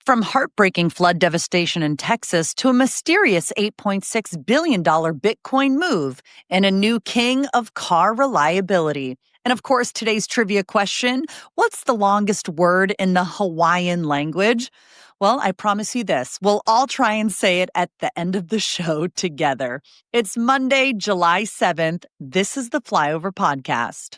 From heartbreaking flood devastation in Texas to a mysterious $8.6 billion Bitcoin move and a new king of car reliability. And of course, today's trivia question, what's the longest word in the Hawaiian language? Well, I promise you this, we'll all try and say it at the end of the show together. It's Monday, July 7th. This is the Flyover Podcast.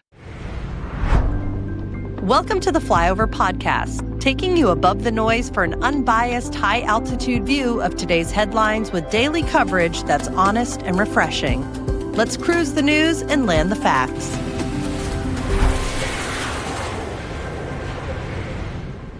Welcome to the Flyover Podcast, taking you above the noise for an unbiased, high-altitude view of today's headlines with daily coverage that's honest and refreshing. Let's cruise the news and land the facts.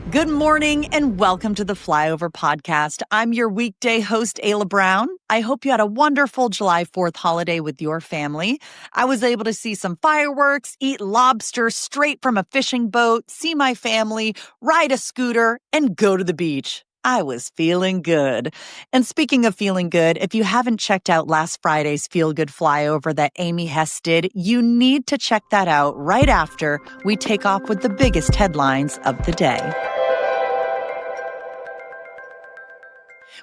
Good morning and welcome to the Flyover Podcast. I'm your weekday host, Ayla Brown. I hope you had a wonderful July 4th holiday with your family. I was able to see some fireworks, eat lobster straight from a fishing boat, see my family, ride a scooter, and go to the beach. I was feeling good. And speaking of feeling good, if you haven't checked out last Friday's Feel Good Flyover that Amy Hess did, you need to check that out right after we take off with the biggest headlines of the day.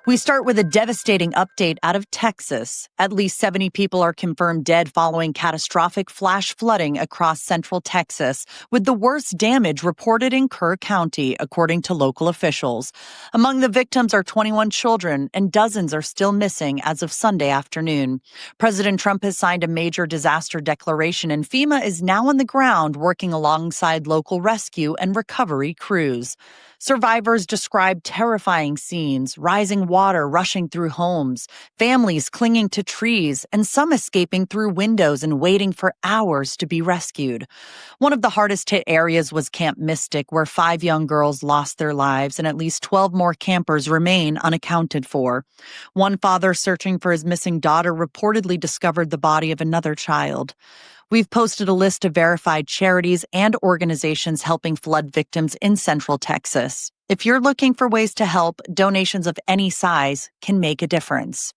We start with a devastating update out of Texas. At least 70 people are confirmed dead following catastrophic flash flooding across central Texas, with the worst damage reported in Kerr County, according to local officials. Among the victims are 21 children, and dozens are still missing as of Sunday afternoon. President Trump has signed a major disaster declaration, and FEMA is now on the ground working alongside local rescue and recovery crews. Survivors described terrifying scenes, rising water rushing through homes, families clinging to trees, and some escaping through windows and waiting for hours to be rescued. One of the hardest hit areas was Camp Mystic, where 5 young girls lost their lives and at least 12 more campers remain unaccounted for. One father searching for his missing daughter reportedly discovered the body of another child. We've posted a list of verified charities and organizations helping flood victims in Central Texas. If you're looking for ways to help, donations of any size can make a difference.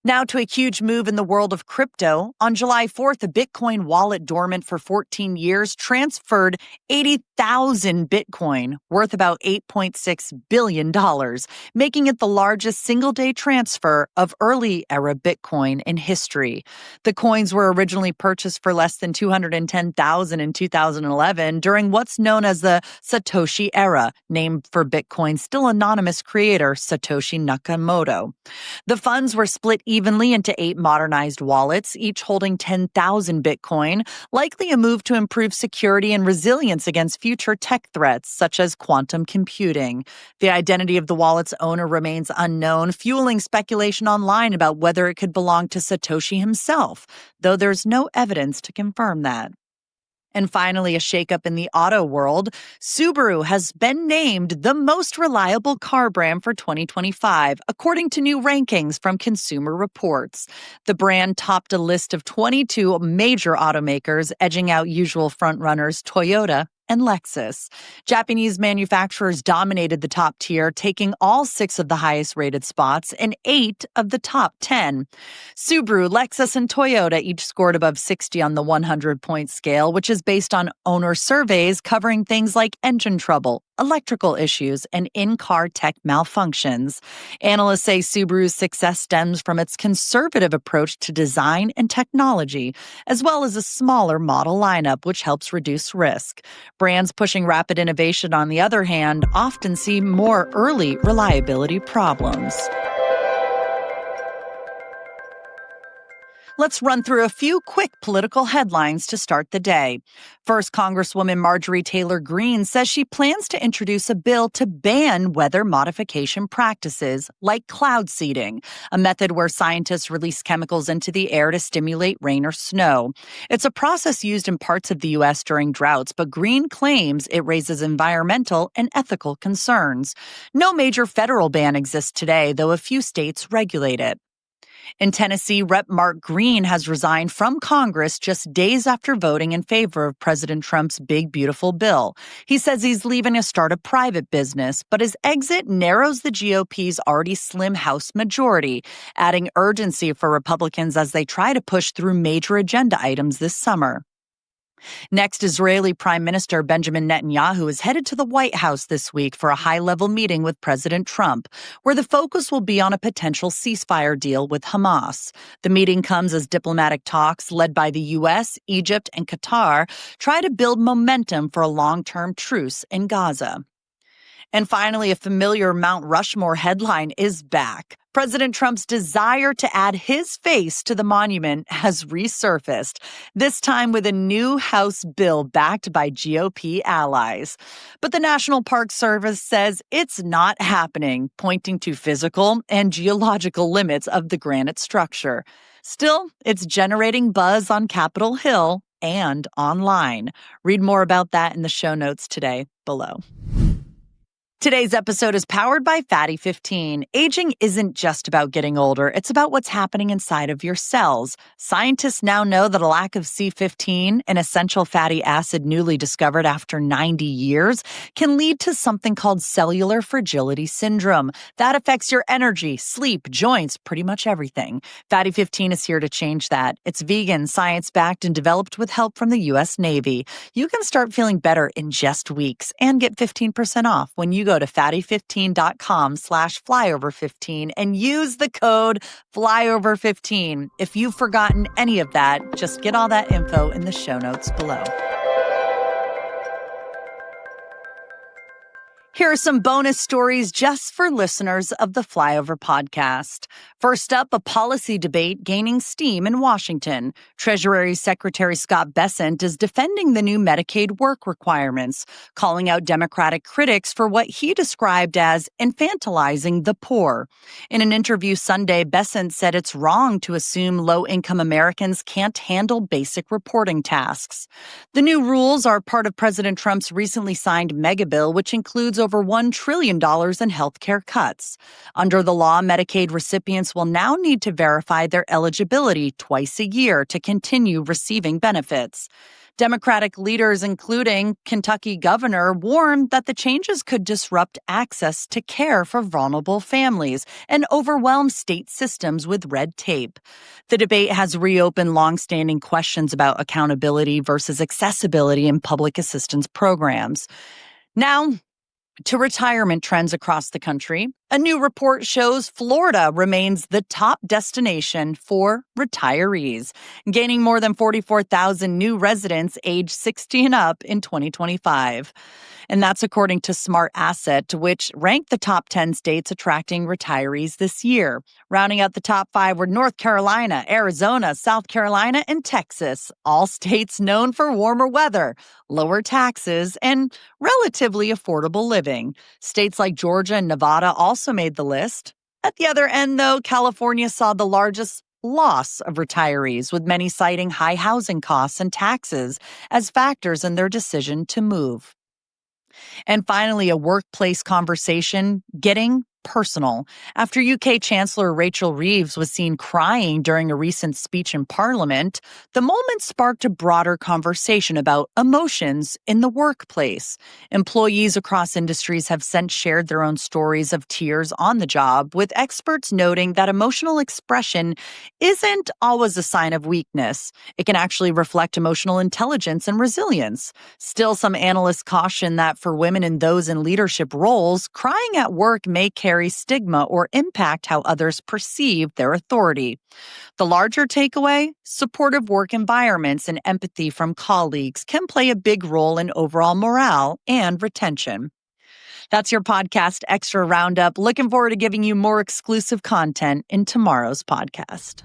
Now to a huge move in the world of crypto. On July 4th, a Bitcoin wallet dormant for 14 years transferred 80,000 Bitcoin, worth about $8.6 billion, making it the largest single-day transfer of early-era Bitcoin in history. The coins were originally purchased for less than $210,000 in 2011 during what's known as the Satoshi era, named for Bitcoin's still anonymous creator, Satoshi Nakamoto. The funds were split evenly into 8 modernized wallets, each holding 10,000 Bitcoin, likely a move to improve security and resilience against future tech threats, such as quantum computing. The identity of the wallet's owner remains unknown, fueling speculation online about whether it could belong to Satoshi himself, though there's no evidence to confirm that. And finally, a shakeup in the auto world. Subaru has been named the most reliable car brand for 2025, according to new rankings from Consumer Reports. The brand topped a list of 22 major automakers, edging out usual frontrunners Toyota and Lexus. Japanese manufacturers dominated the top tier, taking all 6 of the highest rated spots and 8 of the top 10. Subaru, Lexus, and Toyota each scored above 60 on the 100-point scale, which is based on owner surveys covering things like engine trouble, electrical issues, and in-car tech malfunctions. Analysts say Subaru's success stems from its conservative approach to design and technology, as well as a smaller model lineup, which helps reduce risk. Brands pushing rapid innovation, on the other hand, often see more early reliability problems. Let's run through a few quick political headlines to start the day. First, Congresswoman Marjorie Taylor Greene says she plans to introduce a bill to ban weather modification practices like cloud seeding, a method where scientists release chemicals into the air to stimulate rain or snow. It's a process used in parts of the U.S. during droughts, but Greene claims it raises environmental and ethical concerns. No major federal ban exists today, though a few states regulate it. In Tennessee, Rep. Mark Green has resigned from Congress just days after voting in favor of President Trump's Big Beautiful Bill. He says he's leaving to start a private business, but his exit narrows the GOP's already slim House majority, adding urgency for Republicans as they try to push through major agenda items this summer. Next, Israeli Prime Minister Benjamin Netanyahu is headed to the White House this week for a high-level meeting with President Trump, where the focus will be on a potential ceasefire deal with Hamas. The meeting comes as diplomatic talks led by the U.S., Egypt, and Qatar try to build momentum for a long-term truce in Gaza. And finally, a familiar Mount Rushmore headline is back. President Trump's desire to add his face to the monument has resurfaced, this time with a new House bill backed by GOP allies. But the National Park Service says it's not happening, pointing to physical and geological limits of the granite structure. Still, it's generating buzz on Capitol Hill and online. Read more about that in the show notes today below. Today's episode is powered by Fatty 15. Aging isn't just about getting older. It's about what's happening inside of your cells. Scientists now know that a lack of C15, an essential fatty acid newly discovered after 90 years, can lead to something called cellular fragility syndrome. That affects your energy, sleep, joints, pretty much everything. Fatty 15 is here to change that. It's vegan, science-backed, and developed with help from the U.S. Navy. You can start feeling better in just weeks and get 15% off when you go to fatty15.com/flyover15 and use the code flyover15. If you've forgotten any of that, just get all that info in the show notes below. Here are some bonus stories just for listeners of the Flyover Podcast. First up, a policy debate gaining steam in Washington. Treasury Secretary Scott Bessent is defending the new Medicaid work requirements, calling out Democratic critics for what he described as infantilizing the poor. In an interview Sunday, Bessent said it's wrong to assume low-income Americans can't handle basic reporting tasks. The new rules are part of President Trump's recently signed megabill, which includes over $1 trillion in health care cuts. Under the law, Medicaid recipients will now need to verify their eligibility twice a year to continue receiving benefits. Democratic leaders, including Kentucky Governor, warned that the changes could disrupt access to care for vulnerable families and overwhelm state systems with red tape. The debate has reopened longstanding questions about accountability versus accessibility in public assistance programs. Now, to retirement trends across the country, a new report shows Florida remains the top destination for retirees, gaining more than 44,000 new residents age 60 and up in 2025. And that's according to Smart Asset, which ranked the top 10 states attracting retirees this year. Rounding out the top 5 were North Carolina, Arizona, South Carolina, and Texas, all states known for warmer weather, lower taxes, and relatively affordable living. States like Georgia and Nevada also made the list. At the other end, though, California saw the largest loss of retirees, with many citing high housing costs and taxes as factors in their decision to move. And finally, a workplace conversation getting personal after UK Chancellor Rachel Reeves was seen crying during a recent speech in Parliament. The moment sparked a broader conversation about emotions in the workplace. Employees across industries have since shared their own stories of tears on the job, with experts noting that emotional expression isn't always a sign of weakness. It can actually reflect emotional intelligence and resilience. Still, some analysts caution that for women and those in leadership roles, crying at work may carry stigma or impact how others perceive their authority. The larger takeaway: supportive work environments and empathy from colleagues can play a big role in overall morale and retention. That's your podcast extra roundup. Looking forward to giving you more exclusive content in tomorrow's podcast.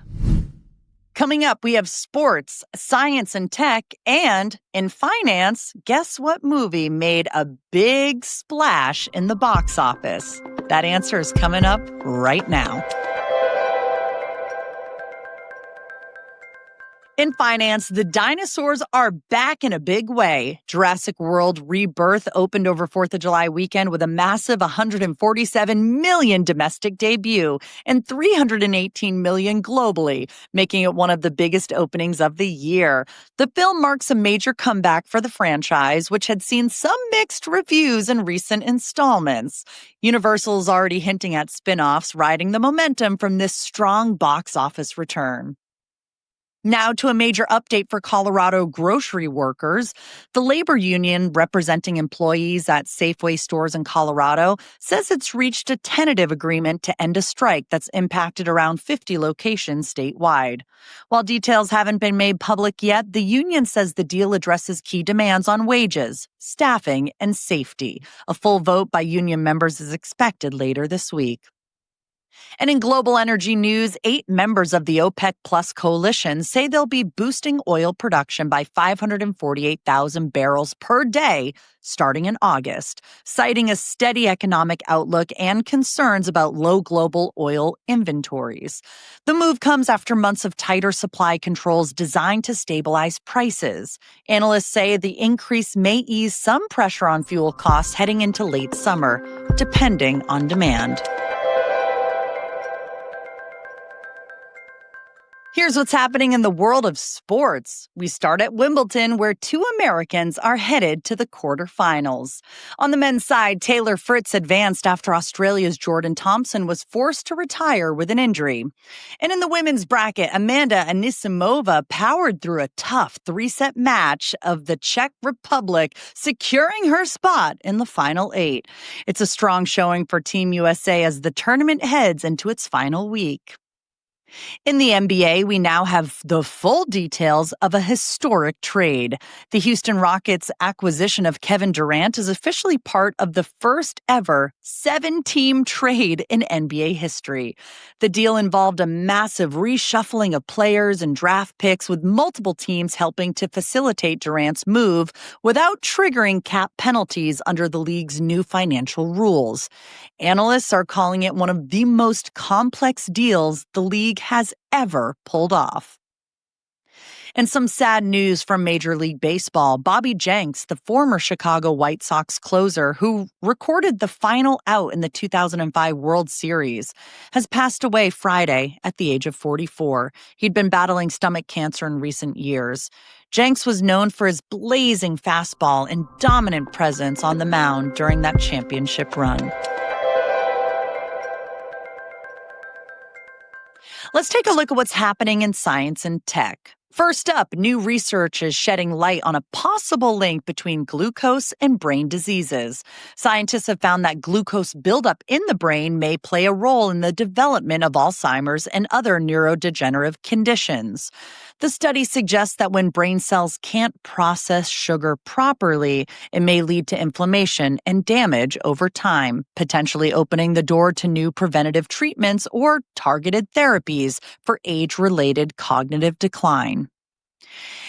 Coming up, we have sports, science and tech, and in finance, guess what movie made a big splash in the box office? That answer is coming up right now. In finance, the dinosaurs are back in a big way. Jurassic World Rebirth opened over 4th of July weekend with a massive 147 million domestic debut and 318 million globally, making it one of the biggest openings of the year. The film marks a major comeback for the franchise, which had seen some mixed reviews in recent installments. Universal is already hinting at spin-offs, riding the momentum from this strong box office return. Now to a major update for Colorado grocery workers. The labor union representing employees at Safeway stores in Colorado says it's reached a tentative agreement to end a strike that's impacted around 50 locations statewide. While details haven't been made public yet, the union says the deal addresses key demands on wages, staffing, and safety. A full vote by union members is expected later this week. And in global energy news, 8 members of the OPEC Plus coalition say they'll be boosting oil production by 548,000 barrels per day starting in August, citing a steady economic outlook and concerns about low global oil inventories. The move comes after months of tighter supply controls designed to stabilize prices. Analysts say the increase may ease some pressure on fuel costs heading into late summer, depending on demand. Here's what's happening in the world of sports. We start at Wimbledon, where 2 Americans are headed to the quarterfinals. On the men's side, Taylor Fritz advanced after Australia's Jordan Thompson was forced to retire with an injury. And in the women's bracket, Amanda Anisimova powered through a tough 3-set match of the Czech Republic, securing her spot in the final 8. It's a strong showing for Team USA as the tournament heads into its final week. In the NBA, we now have the full details of a historic trade. The Houston Rockets' acquisition of Kevin Durant is officially part of the first ever 7-team trade in NBA history. The deal involved a massive reshuffling of players and draft picks, with multiple teams helping to facilitate Durant's move without triggering cap penalties under the league's new financial rules. Analysts are calling it one of the most complex deals the league has ever pulled off. And some sad news from Major League Baseball. Bobby Jenks, the former Chicago White Sox closer who recorded the final out in the 2005 World Series, has passed away Friday at the age of 44. He'd been battling stomach cancer in recent years. Jenks was known for his blazing fastball and dominant presence on the mound during that championship run. Let's take a look at what's happening in science and tech. First up, new research is shedding light on a possible link between glucose and brain diseases. Scientists have found that glucose buildup in the brain may play a role in the development of Alzheimer's and other neurodegenerative conditions. The study suggests that when brain cells can't process sugar properly, it may lead to inflammation and damage over time, potentially opening the door to new preventative treatments or targeted therapies for age-related cognitive decline.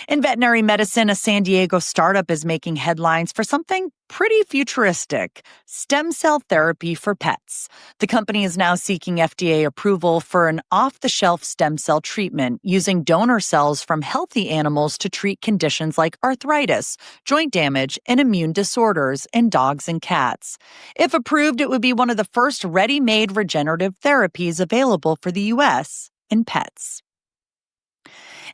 In veterinary medicine, a San Diego startup is making headlines for something pretty futuristic: stem cell therapy for pets. The company is now seeking FDA approval for an off-the-shelf stem cell treatment using donor cells from healthy animals to treat conditions like arthritis, joint damage, and immune disorders in dogs and cats. If approved, it would be one of the first ready-made regenerative therapies available for the U.S. in pets.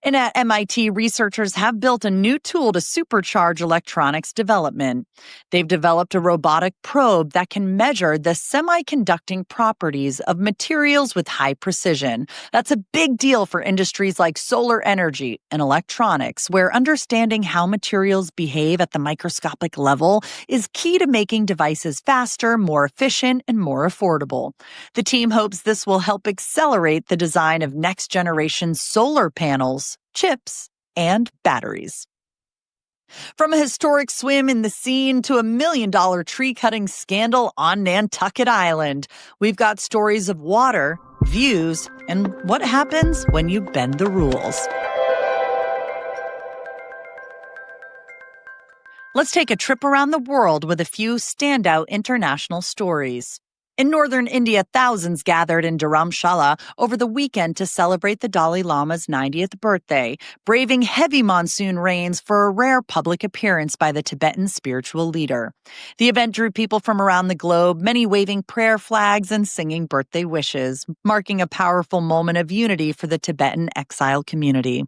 And at MIT, researchers have built a new tool to supercharge electronics development. They've developed a robotic probe that can measure the semiconducting properties of materials with high precision. That's a big deal for industries like solar energy and electronics, where understanding how materials behave at the microscopic level is key to making devices faster, more efficient, and more affordable. The team hopes this will help accelerate the design of next-generation solar panels, chips, and batteries. From a historic swim in the Seine to a $1 million tree-cutting scandal on Nantucket Island, we've got stories of water, views, and what happens when you bend the rules. Let's take a trip around the world with a few standout international stories. In northern India, thousands gathered in Dharamshala over the weekend to celebrate the Dalai Lama's 90th birthday, braving heavy monsoon rains for a rare public appearance by the Tibetan spiritual leader. The event drew people from around the globe, many waving prayer flags and singing birthday wishes, marking a powerful moment of unity for the Tibetan exile community.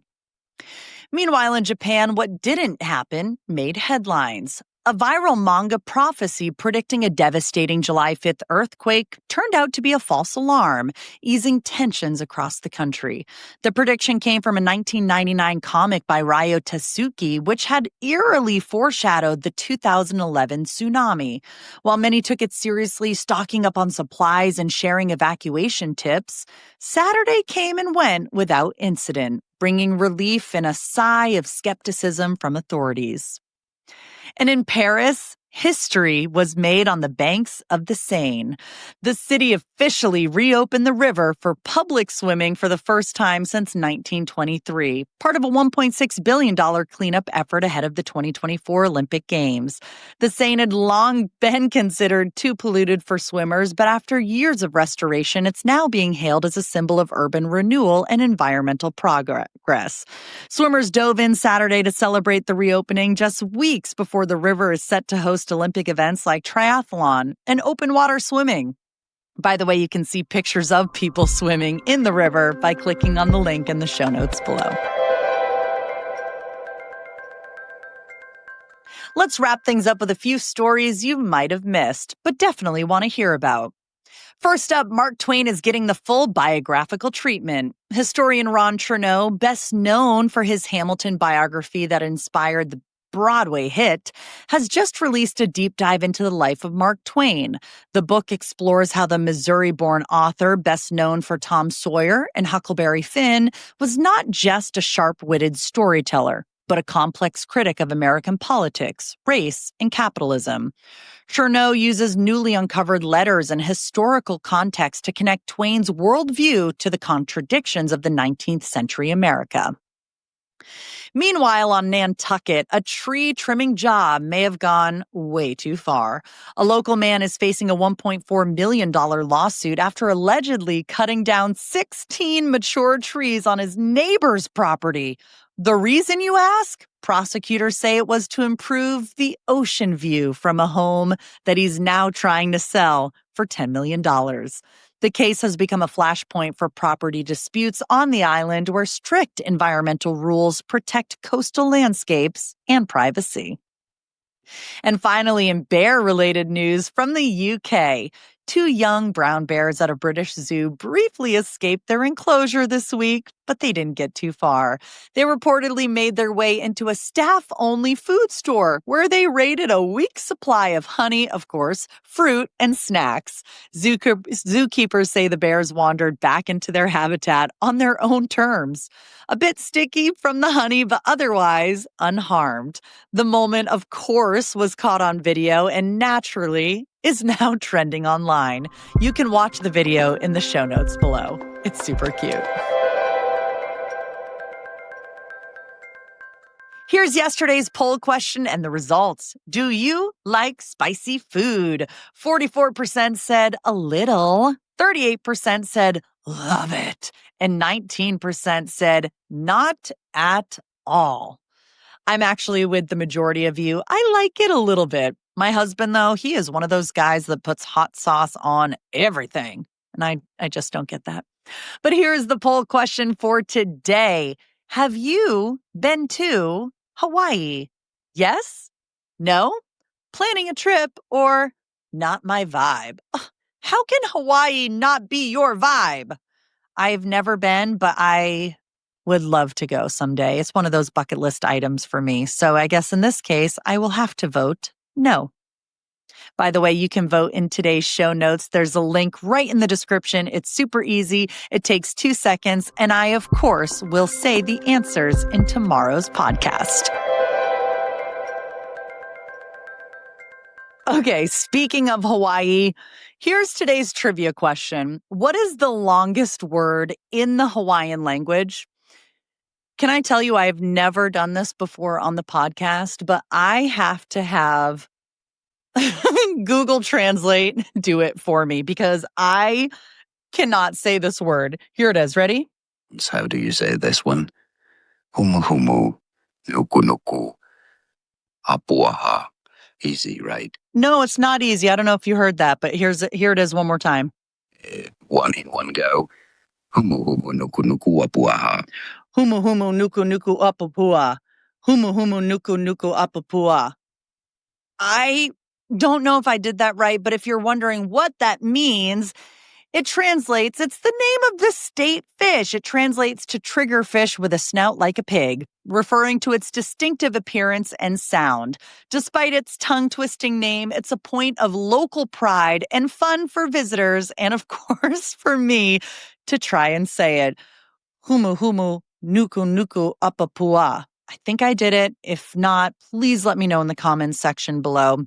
Meanwhile, in Japan, what didn't happen made headlines. A viral manga prophecy predicting a devastating July 5th earthquake turned out to be a false alarm, easing tensions across the country. The prediction came from a 1999 comic by Ryo Tesuki, which had eerily foreshadowed the 2011 tsunami. While many took it seriously, stocking up on supplies and sharing evacuation tips, Saturday came and went without incident, bringing relief and a sigh of skepticism from authorities. And in Paris, history was made on the banks of the Seine. The city officially reopened the river for public swimming for the first time since 1923, part of a $1.6 billion cleanup effort ahead of the 2024 Olympic Games. The Seine had long been considered too polluted for swimmers, but after years of restoration, it's now being hailed as a symbol of urban renewal and environmental progress. Swimmers dove in Saturday to celebrate the reopening just weeks before the river is set to host Olympic events like triathlon and open water swimming. By the way, you can see pictures of people swimming in the river by clicking on the link in the show notes below. Let's wrap things up with a few stories you might have missed, but definitely want to hear about. First up, Mark Twain is getting the full biographical treatment. Historian Ron Chernow, best known for his Hamilton biography that inspired the Broadway hit, has just released a deep dive into the life of Mark Twain. The book explores how the Missouri-born author, best known for Tom Sawyer and Huckleberry Finn, was not just a sharp-witted storyteller, but a complex critic of American politics, race, and capitalism. Chernow uses newly uncovered letters and historical context to connect Twain's worldview to the contradictions of the 19th century America. Meanwhile, on Nantucket, a tree trimming job may have gone way too far. A local man is facing a $1.4 million lawsuit after allegedly cutting down 16 mature trees on his neighbor's property. The reason, you ask? Prosecutors say it was to improve the ocean view from a home that he's now trying to sell for $10 million. The case has become a flashpoint for property disputes on the island where strict environmental rules protect coastal landscapes and privacy. And finally, in bear-related news from the UK, 2 young brown bears at a British zoo briefly escaped their enclosure this week, but they didn't get too far. They reportedly made their way into a staff-only food store where they raided a week's supply of honey, of course, fruit, and snacks. Zookeepers say the bears wandered back into their habitat on their own terms. A bit sticky from the honey, but otherwise unharmed. The moment, of course, was caught on video and naturally is now trending online. You can watch the video in the show notes below. It's super cute. Here's yesterday's poll question and the results. Do you like spicy food? 44% said a little, 38% said love it, and 19% said not at all. I'm actually with the majority of you. I like it a little bit. My husband, though, he is one of those guys that puts hot sauce on everything. And I just don't get that. But here's the poll question for today. Have you been to Hawaii? Yes? No? Planning a trip? Or not my vibe? Ugh, how can Hawaii not be your vibe? I've never been, but I would love to go someday. It's one of those bucket list items for me. So I guess in this case, I will have to vote no. By the way, you can vote in today's show notes. There's a link right in the description. It's super easy. It takes 2 seconds. And I, of course, will say the answers in tomorrow's podcast. Okay, speaking of Hawaii, here's today's trivia question. What is the longest word in the Hawaiian language? Can I tell you, I've never done this before on the podcast, but I have to have Google Translate do it for me because I cannot say this word. Here it is. Ready? So how do you say this one? Humu humu, nuku nuku, apuaha. Easy, right? No, it's not easy. I don't know if you heard that, but here it is one more time. One in one go. Humu humu, nuku nuku, apuaha. Humu humu nuku nuku apapua. Humu humu nuku nuku apapua. I don't know if I did that right, but if you're wondering what that means, it translates, it's the name of the state fish. It translates to triggerfish with a snout like a pig, referring to its distinctive appearance and sound. Despite its tongue-twisting name, it's a point of local pride and fun for visitors, and of course for me to try and say it. Humu humu nuku nuku apapua. I think I did it. If not, please let me know in the comments section below.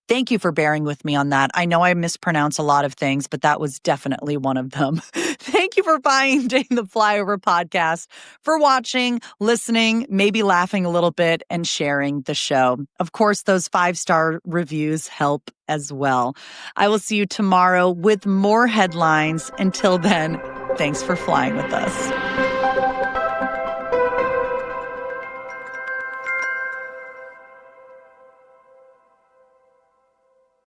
Thank you for bearing with me on that. I know I mispronounce a lot of things, but that was definitely one of them. Thank you for finding the Flyover Podcast, for watching, listening, maybe laughing a little bit, and sharing the show. Of course, those 5-star reviews help as well. I will see you tomorrow with more headlines. Until then, thanks for flying with us.